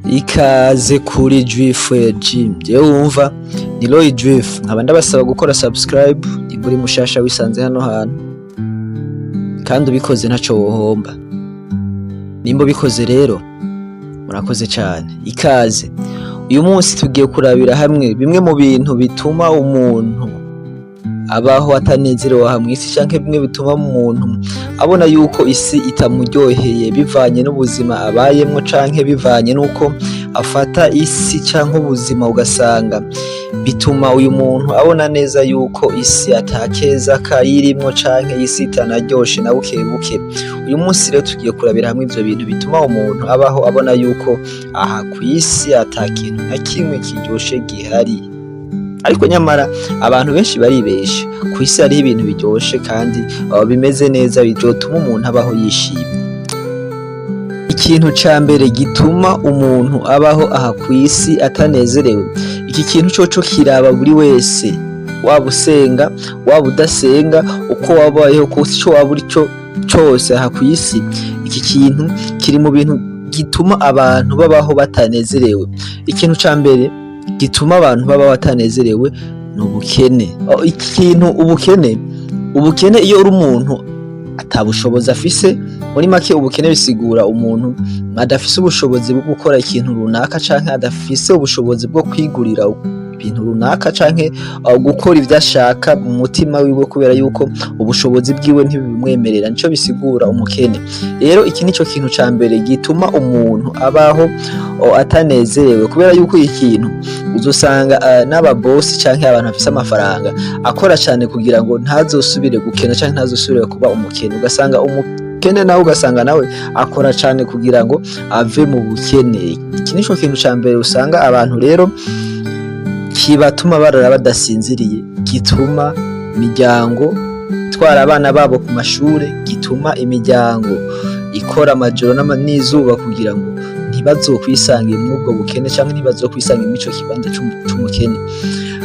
Ikaze kuri Juifu Gym. Jewe wumva ni Roy Juifu, nkaba ndabasaba gukora subscribe niba uri mushasha wisanze hano hantu, kandi ubikoze ntaco wohomba. Nimba ubikoze rero murakoze cyane. Ikaze. Uyu munsi tugiye kurabira hamwe bimwe mu bintu bituma umuntu abaho atanezerewe hamwe isi, canke bimwe bituma umuntu abona yuko isi itamuryoheye bivanye n'ubuzima abayemwo, canke bivanye nuko afata isi canke ubuzima, ugasanga bituma uyu muntu abona neza yuko isi atakeza kayirimwo, canke isi itanaryoshe na buke buke. Uyu munsi rero tugiye kurabira hamwe ivyo bintu bituma umuntu abaho abona yuko aha kw'isi atakintu na kimwe kiryoshe gihari. Ariko nyamara abantu benshi baribesha, ku isi hariho ibintu biryoshe kandi bimeze neza bizotuma umuntu abaho yishimye. Ikintu ca mbere gituma umuntu abaho aha ku isi atanezerewe, iki kintu coco kiraba buri wese, waba usenga waba udasenga, uko wabayeho kose, ico waba uri cyo cose aha ku isi, iki kintu kiri mu bintu gituma abantu babaho batanezerewe. Ikintu ca mbere gituma abantu baba batanezerewe ni ubukene. Ikintu ubukene iyo uri umuntu atabushobozi afise, muri make ubukene bisigura umuntu adafise ubushobozi bwo gukora ikintu runaka, canke adafise ubushobozi bwo kwigurira ibintu runaka, canke gukora ivyo ashaka mu mutima wiwe, kubera yuko ubushobozi bwiwe ntibimwemerera. Nico bisigura umukene. Rero iki nico kintu ca mbere gituma umuntu abaho atanezerewe, kubera yuko ikintu uzosanga n'ababosi canke abantu bafise amafaranga akora cyane kugira ngo ntazosubire gukena, canke ntazosubire kuba umukene. Ugasanga umukene nawe akora cyane kugira ngo ave mu bukene. Iki nico kintu ca mbere usanga abantu rero kibatuma barara badasinziriye, gituma imiryango itwara abana babo ku mashure, gituma imiryango ikora amajoro n'izuba kugira ngo ntibazokwisange mw'ubwo bukene, canke ntibazokwisange mw'ico kibanza c'umukene.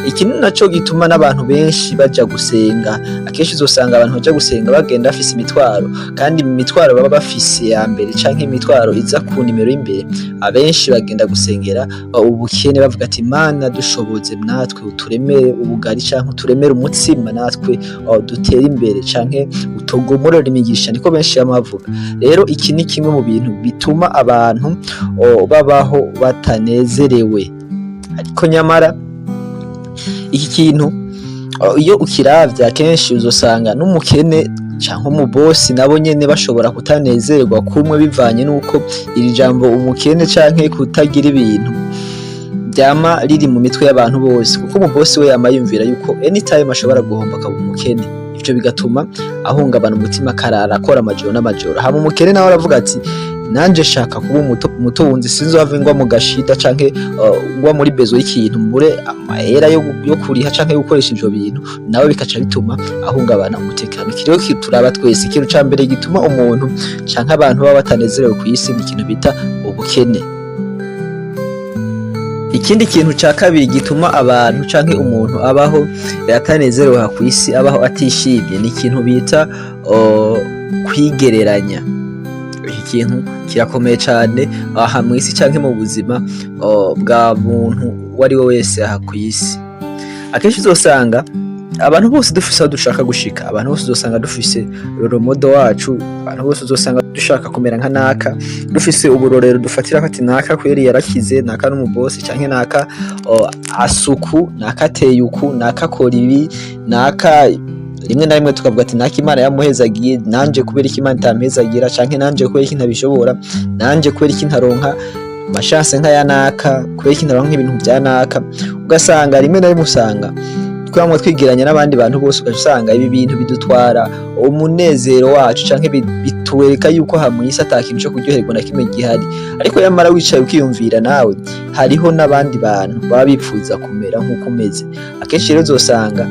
Ikintu naco gituma n'abantu benshi baja gusenga, akenshi uzosanga abantu baja gusenga bagenda bafise imitwaro, kandi imitwaro baba bafise ya mbere, canke imitwaro iza ku nimero y'imbere, abenshi bagenda gusengera ubukene, bavuga ati Mana dushoboze natwe uturemere ubugari, canke uturemere umutsima natwe dutere imbere, canke utugomorere imigisha, niko benshi bavuga. Rero iki ni kimwe mu bintu bituma abantu babaho batanezerewe. Ariko nyamara iki kintu iyo ukiravya kenshi uzosanga n'umukene canke umubosi nabo nyene bashobora kutanezerwa kumwe, bivanye nuko iri jambo umukene canke kutagira ibintu ryama riri mu mitwe y'abantu bose, kuko umubosi we yama yumvira yuko anytime ashobora guhomba akaba umukene. Ivyo bigatuma ahungabana umutima, akarara akora amajoro n'amajoro. Hama umukene nawe aravuga ati nanje shaka kuba umutunzi, sinzova ngwa mu gashida, canke ngwa muri bezo y'ikintu mbure amahera yo kuriha canke gukoresha ivyo bintu, nawe bikaca bituma ahungabana umutekano. Kiriho turaba twese, ikintu ca mbere gituma umuntu canke abantu baba batanezerewe ku isi ni ikintu bita ubukene. Ikindi kintu ca kabiri gituma abantu canke umuntu abaho atanezerewe aha ku isi, abaho atishimye, ni ikintu bita kwigereranya. Iki kintu kirakomeye cane aha mw'isi canke mu buzima bwa muntu uwo ari we wese aha ku isi. Akenshi uzosanga abantu bose dufise aho dushaka gushika, abantu bose uzosanga dufise roromodo wacu, abantu bose uzosanga dushaka kumera nka naka, dufise uburorero dufatira ko ati naka kweri yarakize, naka n'umubosi, canke naka asuku, naka ateye uku, naka akora ibi, naka rimwe na rimwe tukavuga ati naka Imana yamuhezagiye, nanje kubera iki Imana itampezagira, canke nanje kubera iki ntabishobora, nanje kubera iki ntaronka amashanse nk'aya naka, kubera iki ntaronka ibintu vya naka. Ugasanga rimwe na rimwe usanga twamwe twigiranya n'abandi bantu bose, ugasanga ibi bintu bidutwara umunezero wacu, canke bituwereka yuko aha mw'isi ata kintu co kuryoherwa na kimwe gihari. Ariko yamara wicaye ukiyumvira nawe, hariho n'abandi bantu baba bipfuza kumera nk'uko umeze. Akenshi rero uzosanga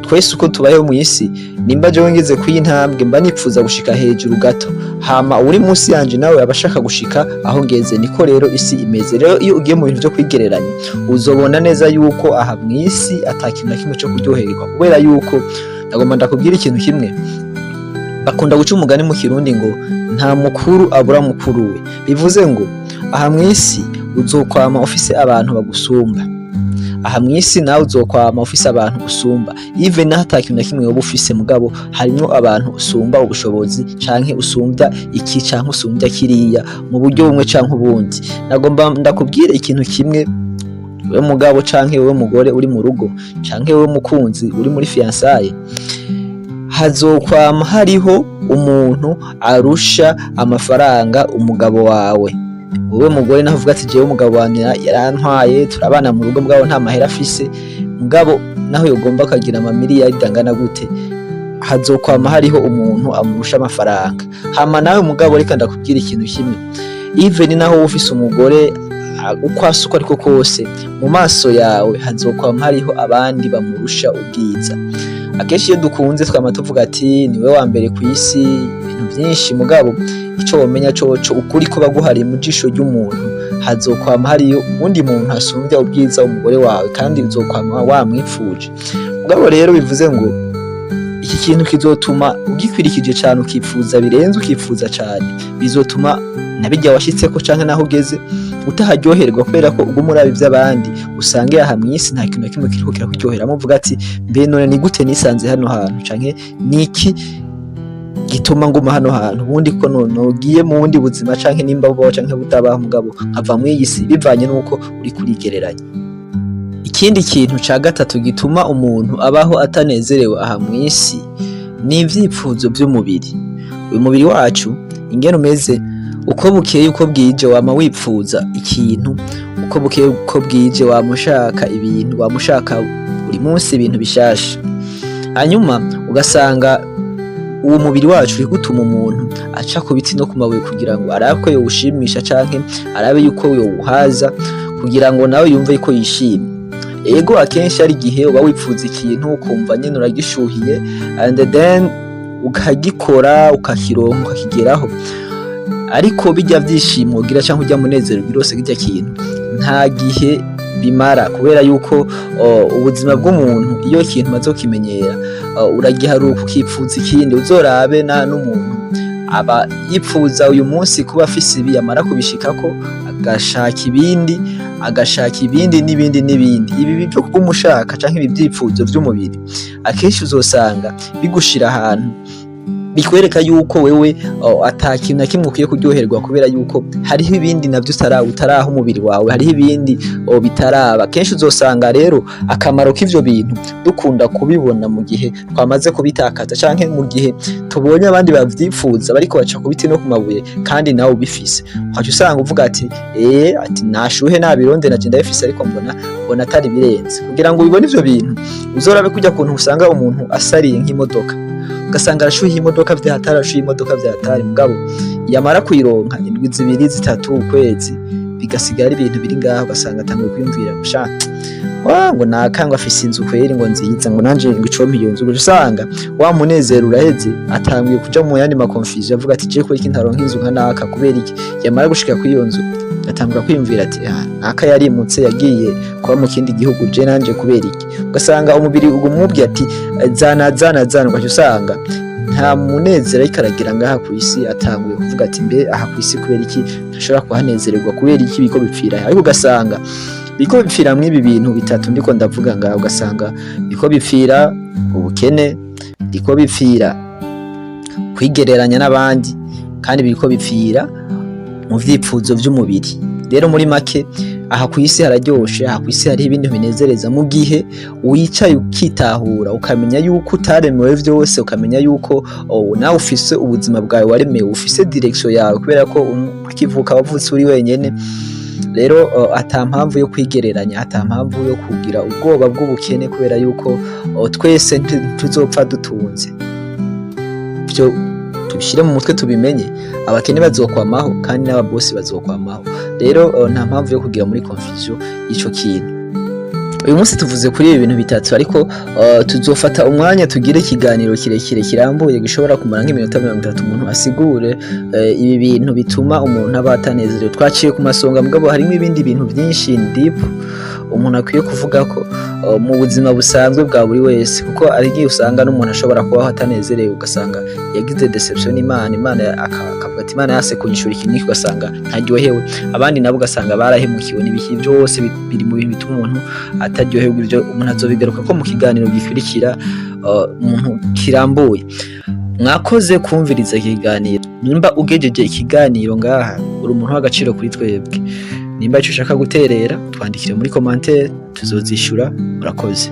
twese uko tubayeho mw'isi, nimba jewe ngeze kw'intambwe mba nipfuza gushika hejuru gato, hama uri munsi yanje nawe abashaka gushika aho ngeze. Niko rero isi imeze. Rero iyo ugiye mu bintu vyo kwigereranya, uzobona neza yuko aha mw'isi ata kintu na kimwe co kuryoherwa, kubera yuko ndagomba ndakubwira ikintu kimwe. Bakunda guca umugani mu Kirundi ngo nta mukuru abura mukuru we, bivuze ngo aha mw'isi uzokwama ufise abantu bagusumba. Aha mw'isi nawe uzokwama ufise abantu usumba, even naho ata kintu na kimwe woba ufise mugabo harimwo abantu usumba ubushobozi canke usumbya iki canke usumbya kiriya mu buryo bumwe canke ubundi. Nagomba ndakubwire ikintu kimwe, wewe mugabo canke wewe mugore uri mu rugo canke wewe mukunzi uri muri fiançailles, hazokwama hariho umuntu arusha amafaranga umugabo wawe. Wowe mugore naho uvuga ati jewe umugabo wanje yarantwaye, turabana mu rugo mugabo nta mahera afise, mugabo naho yogomba akagira amamiliyari angana gute, hazokwama hariho umuntu amurusha amafaranga. Hama nawe mugabo reka ndakubwira ikintu kimwe, even naho ufise umugore uko asa uko ariko kose, mu maso yawe hazokwama hariho abandi bamurusha ubwiza. Akenshi iyo dukunze twama tuvuga ati niwe wa mbere ku isi, ibintu byinshi, mugabo ico womenya coco ukuri kuba guhari mu jisho ry'umuntu, hazokwama hariyo undi muntu asumbya ubwiza umugore wawe kandi uzokwama wamwipfuje. Mugabo rero bivuze ngo iki kintu kizotuma ugikwirikije cyane ukipfuza birenze, ukipfuza cyane, bizotuma nabijya washitseko canke naho ugeze utaharyoherwa, kubera ko ubwo murabi by'abandi usange aha mw'isi nta kintu na kimwe kiriko kirakuryoheramo, uvuga ati mbe none ni gute nisanze hano hantu, canke niki gituma nguma hano hantu, ubundi ko none ugiye mu wundi buzima canke nimba bubaho canke butabaho mugabo nkava mw'iyi si, bivanye nuko uri kurigereranya. Ikindi kintu ca gatatu gituma umuntu abaho atanezerewe aha mw'isi ni ivyipfuzo vy'umubiri. Uyu mubiri wacu ingene umeze, uko bukeye uko bwije wama wipfuza ikintu, uko bukeye uko bwije wamushaka ibintu, wamushaka buri munsi ibintu bishasha. Hanyuma ugasanga uwo mubiri wacu uri gutuma umuntu aca ku biti no ku mabuye kugira ngo arabe ko yowushimisha canke arabe yuko yowuhaza kugira ngo nawe yumve ko yishimye. Ego akenshi ari igihe uba wipfuza ikintu ukumva nyene uragishuhiye and then ukagikora ukakironka ukakigeraho, ariko bijya vyishimo ugira canke ujya munezero birose kijya kintu nta gihe bimara, kubera yuko ubuzima bw'umuntu iyo ikintu maze ukimenyera uragiharuka ukipfuza ikindi. Uzorabe na n'umuntu aba yipfuza uyu munsi kuba afise ibi, yamara kubishikako agashaka ibindi n'ibindi. Ibi byo kumushaka canke ibi vyipfuzo vy'umubiri akenshi uzosanga bigushira ahantu bikwereka yuko wewe ata kintu na kimwe ukwiye kuryoherwa, kubera yuko hariho ibindi navyo utaraha umubiri wawe, hariho ibindi bitaraba. Kenshi uzosanga rero akamaro k'ivyo bintu dukunda kubibona mu gihe twamaze kubitakaza canke mu gihe tubonye abandi bavyipfuza bariko baca ku biti no ku mabuye kandi nawe ubifise, ukaca usanga uvuga ati ati nashuhe nabironde naje ndabifise, ariko mbona atari birenze. Kugira ngo ubibone ivyo bintu uzorabe kujya kuntu usanga umuntu asariye nk'imodoka, ugasanga arashuhiye imodoka vyatari, mugabo yamara kuyironka indwi 2 3 ukwezi bigasigara ibintu biri ngaho, ugasanga atanguye kwiyumvira ngo nakangwa afise inzu kweri ngo nziza ngo nanje ngo icompa iyo nzu, usanga wa munezero uraheze atanguye kuja mu yandi makonfusion avuga ati je ko iki ntaronka inzu nka naka, kubera iki yamara gushika ku iyo nzu atangura kwiyumvira ati naka yarimutse yagiye kuba mu kindi gihugu, je nanje kubera iki. Ugasanga umubiri ugumubwiye ati zana ugaca usanga nta munezero ariko aragira ngaha ku isi, atanguye kuvuga ati mbe aha ku isi kubera iki ntashobora kuhanezererwa, kubera iki biko bipfira. Ariko ugasanga biko bipfira mw'ibi bintu bitatu ndiko ndavuga ngaha, ugasanga biko bipfira ubukene, biko bipfira kwigereranya n'abandi, kandi biko bipfira mu vyipfuzo vy'umubiri. Rero muri make aha ku isi hararyoshe, aha ku isi hari ibintu binezereza mu gihe wicaye ukitahura ukamenya yuko utaremewe vyose, ukamenya yuko nawe ufise ubuzima bwawe waremewe, ufise direction yawe, kubera ko ukivuka wavutse uri wenyene. Rero ata mpamvu yo kwigereranya, ata mpamvu yo kugira ubwoba bw'ubukene, kubera yuko twese tuzopfa dutunze. Byo tubishire mu mutwe tubimenye, abakene bazokwamaho kandi n'ababosi bazokwamaho. Rero nta mpamvu yo kugira muri confusion ico kintu. Uyu munsi tuvuze kuri ibi bintu bitatu, ariko tuzofata umwanya tugire ikiganiro kirekire kirambuye gishobora kumara nk'iminota 30 umuntu asigure ibi bintu bituma umuntu aba atanezerewe. Twaciye ku masonga, mugabo harimo ibindi bintu byinshi deep umuntu akwiye kuvuga ko mu buzima busanzwe bwa buri wese, kuko ari igihe usanga n'umuntu ashobora kubaho atanezerewe, ugasanga yagize deception Imana akavuga ati Imana yase kunyishura iki niki, ugasanga ntaryohewe. Abandi nabo ugasanga barahemukiwe. N'ibihe byose biri mu bintu bituma umuntu ataryohewe. Ibyo umuntu azobigaruka ko mu kiganiro gikurikira umuntu kirambuye. Mwakoze kumviriza ikiganiro. Nimba ugejeje ikiganiro ngaha, uri umuntu w'agaciro kuri twebwe. Nimba icyo ushaka guterera, twandikire muri commentaire, tuzozishura. Murakoze.